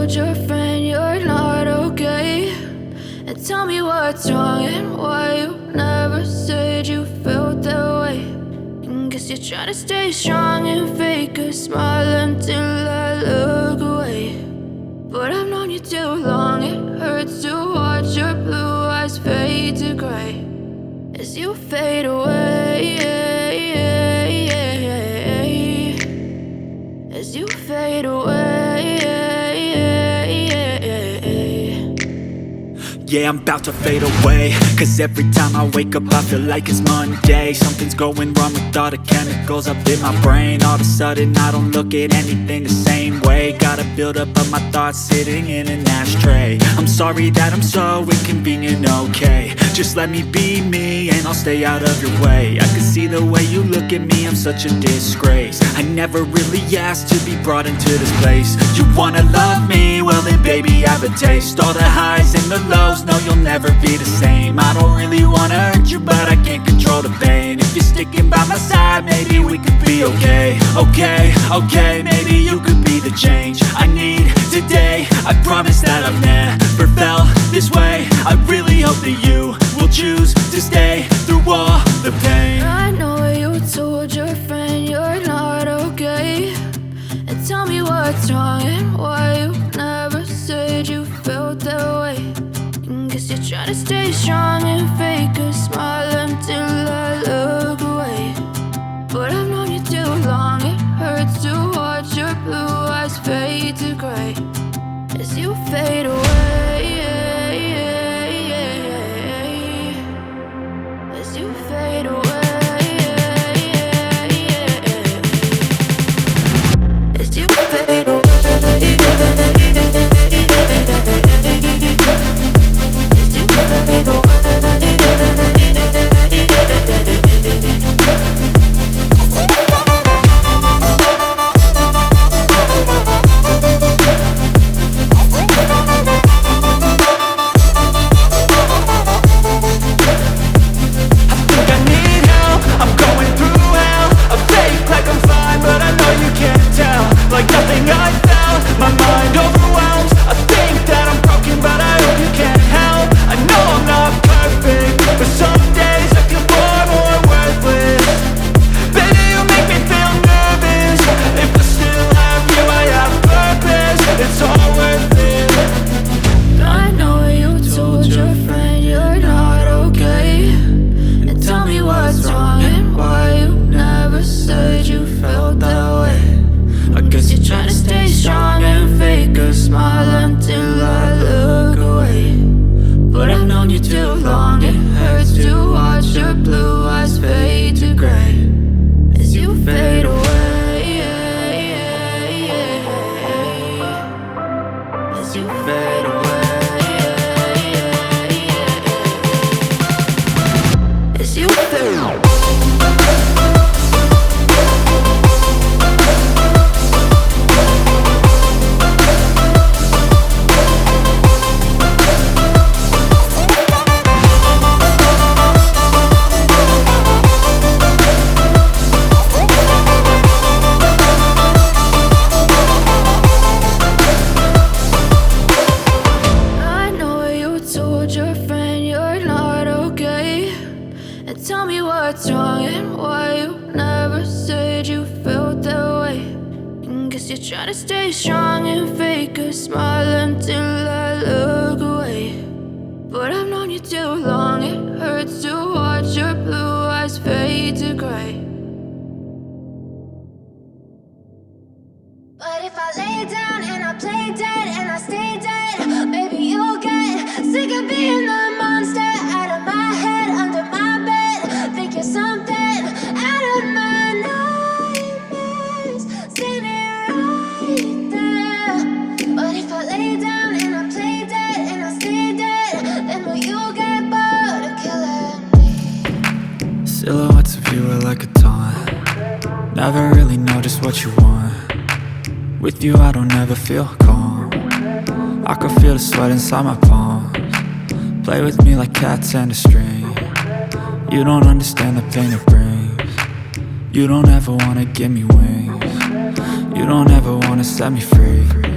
told your friend you're not okay? And tell me what's wrong and why you never said you felt that way. And guess you're trying to stay strong and fake a smile until I look away. But I've known you too long, it hurts to watch your blue eyes fade to gray as you fade away, as you fade away. Yeah, I'm about to fade away, cause every time I wake up I feel like it's Monday. Something's going wrong with all the chemicals up in my brain. All of a sudden I don't look at anything the same way. Gotta build up of my thoughts sitting in an ashtray. I'm sorry that I'm so inconvenient, okay? Just let me be me and I'll stay out of your way. I can see the way you look at me, I'm such a disgrace. I never really asked to be brought into this place. You wanna love me? Well then baby I have a taste. All the highs and the lows, no you'll never be the same. I don't really wanna hurt you but I can't control the pain. If you're sticking by my side maybe we could be okay. Okay, maybe you could be the change I need today. I promise that I've never felt this way. I really hope that you will choose to stay through all the pain. I know you told your friend you're not okay. And tell me what's wrong and why you never said you felt that way. And guess you're trying to stay strong and fake a smile until I look away. But I've known you too long, it hurts to watch your blue eyes fade to gray as you fade away, as you fade away, as you fade away. Try to stay strong and fake a smile until I look away. But I've known you too long, it hurts to watch your blue eyes fade to gray. But if I lay down and I play dead and I stay dead, maybe you'll get sick of being the monster out of my head, under my bed. Think you're something out of my nightmares, seen it right there. But if I lay down and I play dead and I stay dead, then will you get bored of killing me? Silhouettes of you are like a taunt. Never really know just what you want. With you I don't ever feel calm. I can feel the sweat inside my palms. Play with me like cats and a string. You don't understand the pain it brings. You don't ever wanna give me wings. You don't ever wanna set me free.